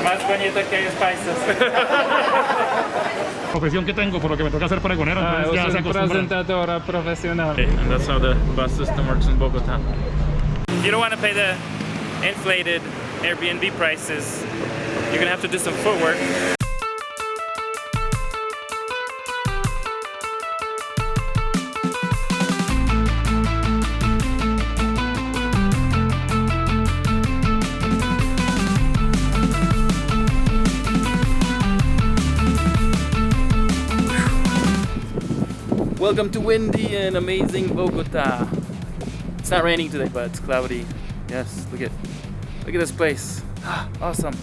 Más bonito que los paisas. Profesión que tengo, por lo que me toca hacer pregonero, entonces ya se acostumbran. Presentadora profesional. Okay, and that's how the bus system works in Bogota. If you don't want to pay the inflated Airbnb prices, you're gonna have to do some footwork. Welcome to windy and amazing Bogota. It's not raining today, but it's cloudy. Yes, look at this place. Awesome.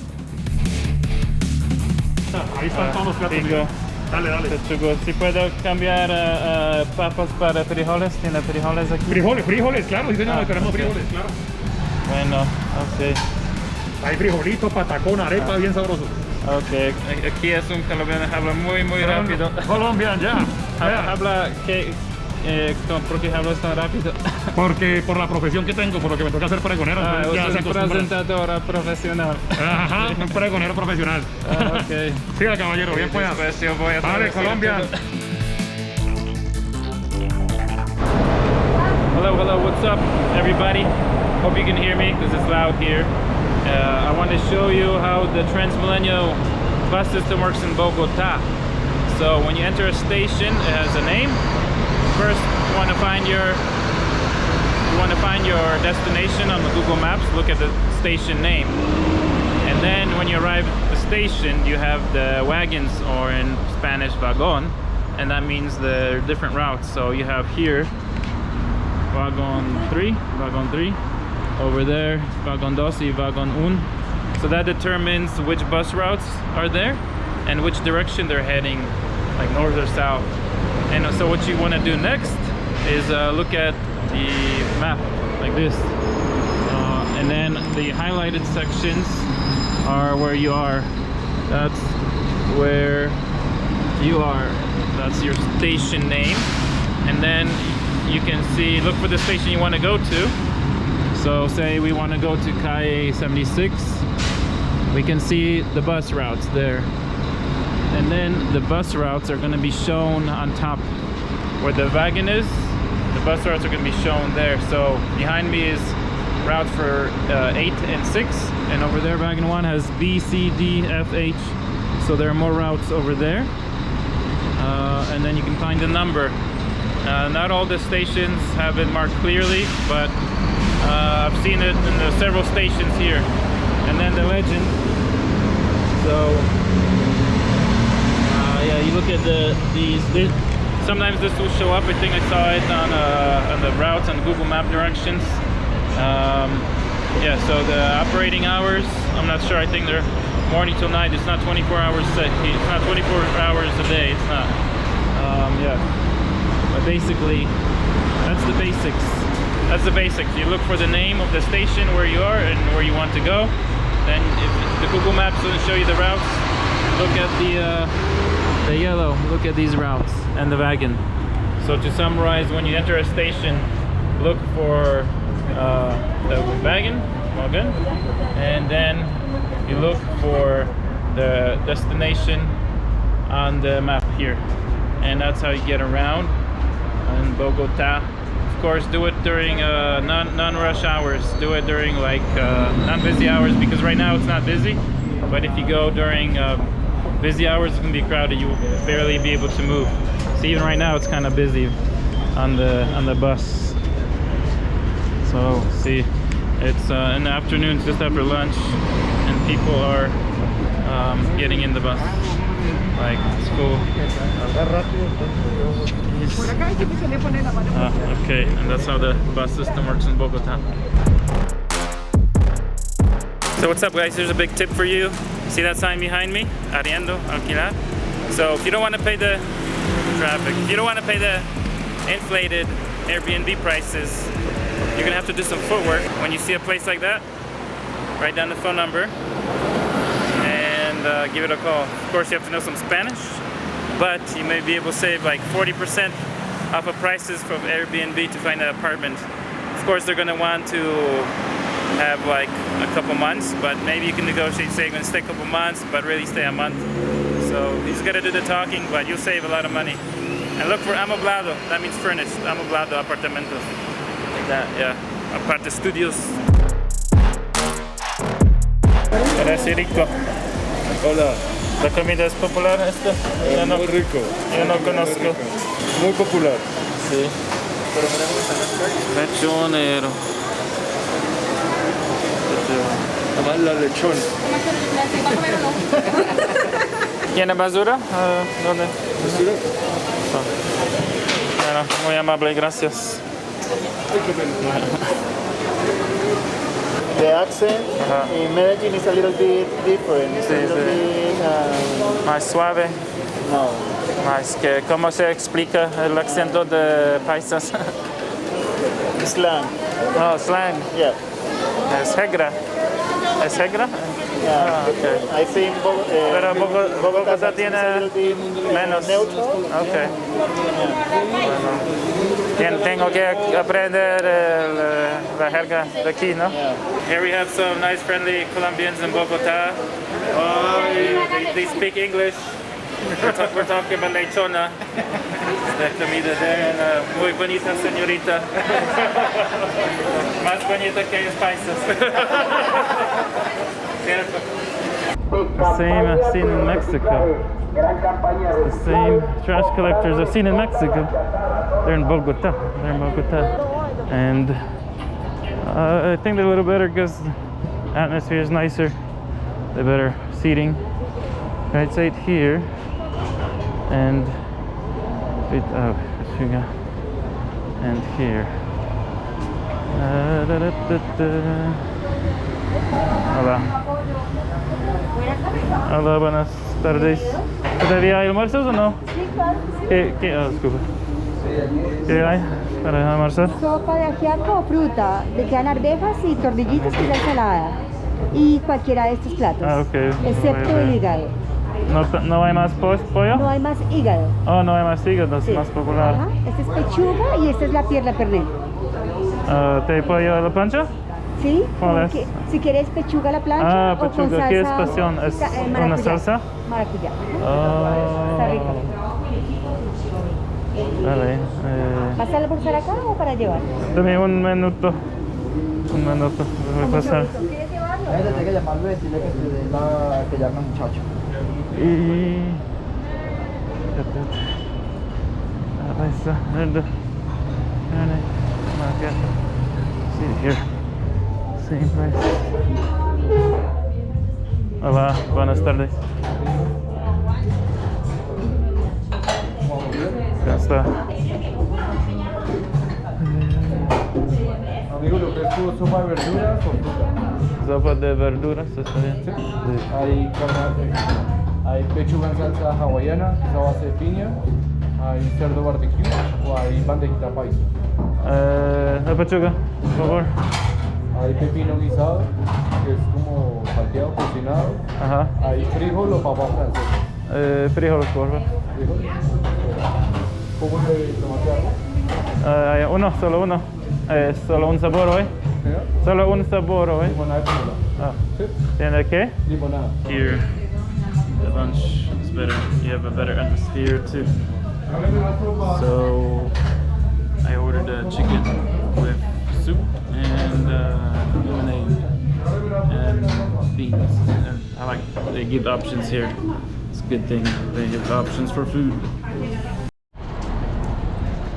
Ahí están todos los platos. Digo, Dale. si puedo cambiar papas para frijoles, ¿tiene frijoles aquí? Frijoles, claro, sí señor, tenemos frijoles, claro. Bueno, ok. Hay frijolitos, patacón, arepa, bien sabroso. Ok, aquí es un colombiano, habla muy rápido. Colombian, ya. Habla que... ¿Por qué hablas tan rápido? Porque por la profesión que tengo, por lo que me toca hacer pregonero, entonces ya se acostumbran. Presentadora profesional. Ajá, un pregonero profesional. Ok. Siga, caballero, bien pueda. Después yo voy a Vale, Colombia. Hello, what's up, everybody? Hope you can hear me because it's loud here. I want to show you how the Transmilenio bus system works in Bogota. So when you enter a station, it has a name. First, you want to find your destination on the Google Maps. Look at the station name, and then when you arrive at the station, you have the wagons, or in Spanish, vagon, and that means the different routes. So you have here vagon 3, over there vagon 2 y vagon 1. So that determines which bus routes are there and which direction they're heading, like north or south. And so what you want to do next is look at the map like this, and then the highlighted sections are where you are. That's where you are. That's your station name, and then you can see, look for the station you want to go to. So say we want to go to Calle 76, we can see the bus routes there. And then the bus routes are going to be shown on top where the wagon is. The bus routes are going to be shown there. So behind me is route for 8 and 6, and over there wagon 1 has B, C, D, F, H. So there are more routes over there. And then you can find the number. Not all the stations have it marked clearly, but I've seen it in the several stations here. And then the legend. So yeah, you look at these. Sometimes this will show up. I think I saw it on the routes on Google Map directions. Yeah, so the operating hours, I'm not sure. I think they're morning till night. It's not 24 hours. It's not 24 hours a day. It's not. Yeah, but basically, that's the basics. That's the basics. You look for the name of the station where you are and where you want to go. Then if the Google Maps doesn't show you the routes, look at the yellow. Look at these routes and the wagon. So to summarize, when you enter a station, look for the wagon, and then you look for the destination on the map here, and that's how you get around in Bogota. Of course, do it during non-rush hours. Do it during like non-busy hours, because right now it's not busy. But if you go during busy hours, it's gonna be crowded. You will barely be able to move. So even right now, it's kind of busy on the bus. So see, it's in the afternoons, just after lunch, and people are getting in the bus. Like, it's cool. Okay, and that's how the bus system works in Bogota. So what's up, guys? Here's a big tip for you. See that sign behind me? Arriendo, alquilar. So if you don't want to pay the traffic, if you don't want to pay the inflated Airbnb prices, you're gonna have to do some footwork. When you see a place like that, write down the phone number and give it a call. Of course, you have to know some Spanish, but you may be able to save like 40% off of prices from Airbnb to find an apartment. Of course, they're gonna want to have like a couple months, but maybe you can negotiate, say you're gonna stay a couple months, but really stay a month. So he's gonna do the talking, but you'll save a lot of money. And look for amoblado, that means furnished. Amoblado apartamentos. Like that, yeah. Aparte studios. Gracias, rico. Hola. ¿La comida es popular esta? Yo no, Muy rico. yo no conozco. Muy popular. Sí. Lechonero. Además la lechón. ¿Tiene basura? ¿Dónde? ¿Basura? Bueno, muy amable, gracias. The accent Uh-huh. in Medellin is a little bit different. It's Sí, a little sí. bit, Más suave. no. Más que, ¿cómo se explica el acento de paisas? Slang. Oh, slang. Yeah. Es hegra. ¿Es hegra? Yeah. Ah, ok. I think Pero Bogotá accent tiene is a little bit menos. neutral. Ok. Bueno. Tengo que aprender la jerga de aquí, ¿no? Yeah. Here we have some nice friendly Colombians in Bogota. They speak English. We're talking about lechona. The comida there, and muy bonita señorita. Más bonita que los paisas. The same I've seen in Mexico. The same trash collectors I've seen in Mexico. They're in Bogota. And I think they're a little better because the atmosphere is nicer. They're better seating. Right side here. And and here. Hola. Hola, buenas tardes. ¿Todavía hay almuerzos o no? Sí, claro. ¿Qué? Oh, disculpe. ¿Qué hay para almorzar? Sopa de ajiaco o fruta, le quedan arvejas y tortillitas que es la ensalada. Y cualquiera de estos platos. Ah, ok. Excepto el hígado. ¿No hay más pollo? No hay más hígado. Oh, no hay más hígado, es Sí. más popular. Ajá. Esta es pechuga y esta es la pierna pernil. ¿Te hay pollo a la plancha? ¿Sí? ¿Cuál es? Porque si quieres pechuga a la plancha Ah, o con pechuga. salsa. ¿Qué es pasión? ¿Es maracuyá. una salsa? Maracuyá. Oh. Está rico. Vale. ¿Vas a almorzar acá o para llevar? Dame un minuto. Voy a pasar. ¿Quieres llevarlo? Tiene que llamarlo y decirle que llame al muchacho. Y... Ahí está. See here. Same price. Hola, buenas tardes. Ya está. Amigo, lo que es tu sopa de verduras o fruta. Sopa de verduras, está bien. Sí. Hay carne, hay pechuga en salsa hawaiana, que es a base de piña. Hay cerdo barbecue o hay bandejita paisa. La pechuga, por favor. Hay pepino guisado, que es como salteado, cocinado. Ajá. Hay frijol o papa francesa. Frijoles, por favor. Frijol. Poco de tomate agua. Solo uno. Solo un sabor hoy. ¿Mira? Solo un sabor hoy. Limonada de pomelo. Ah. Sí. ¿Tiene qué? Limonada. Here, the lunch is better. You have a better atmosphere too. So, I ordered a chicken with soup and lemonade and beans. And I like they give options here. It's a good thing they give options for food.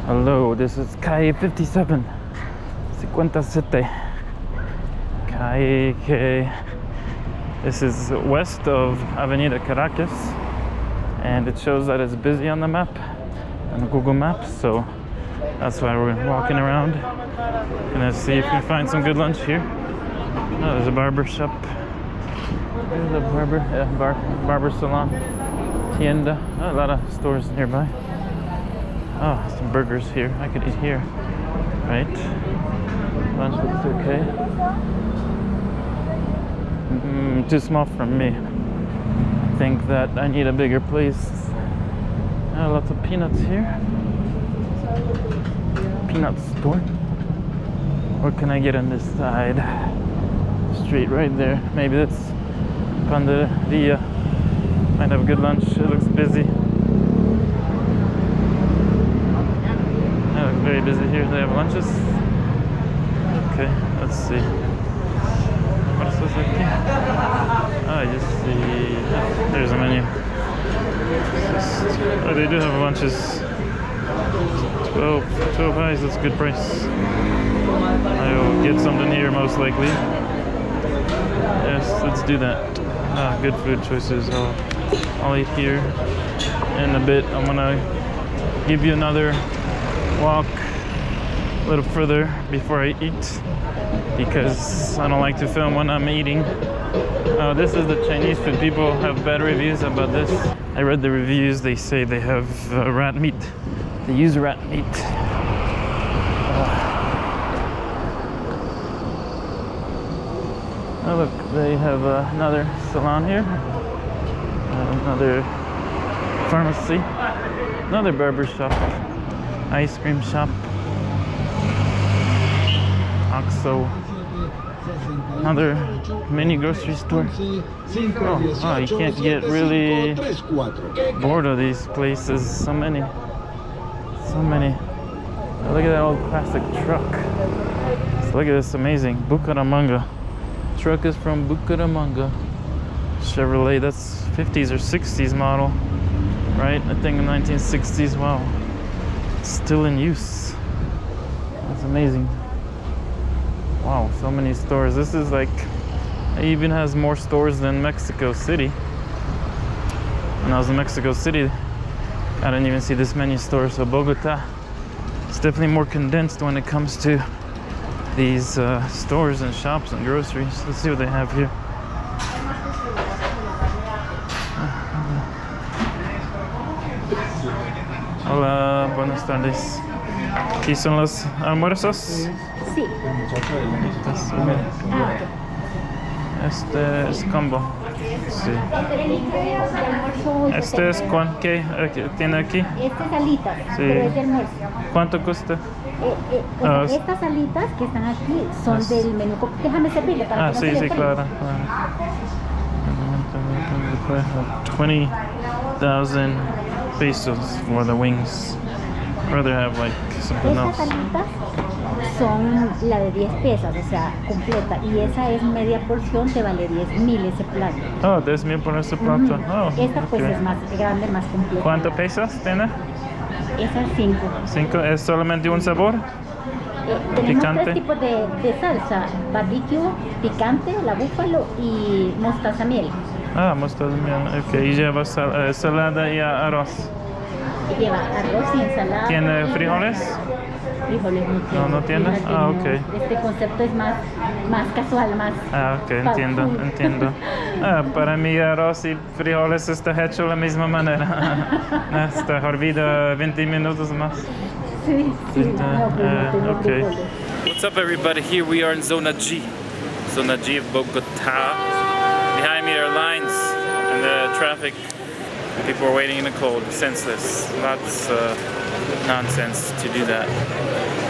Hello, this is calle 57. 57. Calle que this is west of Avenida Caracas, and it shows that it's busy on the map, on Google Maps, so that's why we're walking around. Gonna see if we find some good lunch here. Oh, there's a barber shop. There's a barber salon. Tienda. Oh, a lot of stores nearby. Oh, some burgers here. I could eat here, right? Lunch looks okay. Too small for me. I think that I need a bigger place. Lots of peanuts here. Peanut store. What can I get on this side? street right there. Maybe that's Panderia. Might have a good lunch. It looks busy. It looks very busy here. They have lunches. Okay, let's see. What's this aquí? I just see. There's a menu. Oh, they do have lunches. 12 highs, that's a good price. I'll get something here most likely. Yes, let's do that. Good food choices. I'll eat here in a bit. I'm gonna give you another walk a little further before I eat because I don't like to film when I'm eating. This is the Chinese food. People have bad reviews about this. I read the reviews. They say they have rat meat. They use rat meat. Oh look, they have another salon here. Another pharmacy. Another barber shop. Ice cream shop. Oxo. Another mini grocery store. Oh, you can't get really bored of these places. So many. Oh, look at that old classic truck. So look at this amazing Bucaramanga. Truck is from Bucaramanga. Chevrolet, that's 50s or 60s model. Right? I think in 1960s. Wow. It's still in use. That's amazing. Wow, so many stores. This is like, it even has more stores than Mexico City. When I was in Mexico City, I didn't even see this many stores. So Bogota, it's definitely more condensed when it comes to these stores and shops and groceries. Let's see what they have here. Hola, buenas tardes. ¿Aquí son los almuerzos? Sí. Este es combo. Sí. Este es ¿qué tiene aquí? Este es alitas, Sí. pero es de almuerzo. ¿Cuánto cuesta? Estas alitas que están aquí son del menú. Déjame servirle para que no sí, se sí, le claro. 20,000 pesos for the wings. I'd rather have like something Estas else. alitas son la de 10 piezas, o sea, completa. Y esa es media porción, te vale 10,000 ese plato. Oh, 10,000 por ese plato. Oh, Esta pues okay. es más grande, más completa. ¿Cuánto pesos tiene? Esa es 5. 5. ¿Es solamente un sabor? Tenemos Picante. 3 tipos de salsa: barbecue, picante, la búfalo y mostaza miel. Mostaza miel. Ok, y lleva salada y arroz. Lleva arroz y ensalada. ¿Tiene frijoles? Frijoles no tiene. No tiene. Fíjate, Ah, no. ok. Este concepto es más casual, más. Ok, entiendo, food. entiendo. Para mí arroz y frijoles está hecho de la misma manera. Está hervido 20 minutos más. Sí, sí. No, pues no tengo Okay. frijoles. What's up, everybody? Here we are in Zona G of Bogota. Behind me are lines and the traffic. People are waiting in the cold, senseless. Lots nonsense to do that.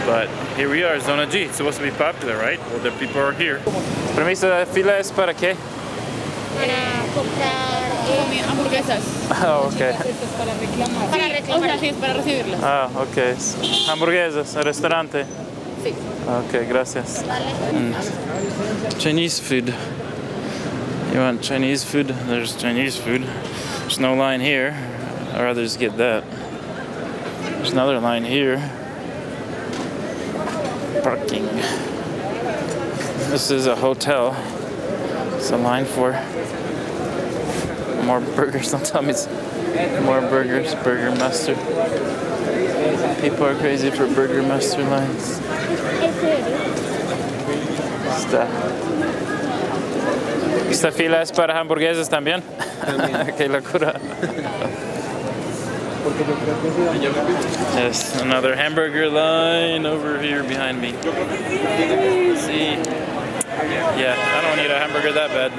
But here we are, Zona G. It's supposed to be popular, right? Well, the people are here. Permiso de fila es para qué? Para comprar hamburguesas. Oh, okay. Estas para reclamar. Para reclamar. O sea, sí, es para recibirlas. Okay. Hamburguesas, restaurante. Sí. Okay, gracias. Chinese food. You want Chinese food? There's Chinese food. There's no line here. I'd rather just get that. There's another line here. Parking. This is a hotel. It's a line for more burgers. Don't tell me it's more burgers. Burger Master. People are crazy for Burger Master lines. Esta fila es para hamburguesas también. Qué locura. Yes, another hamburger line over here behind me. See? Yeah, I don't need a hamburger that bad.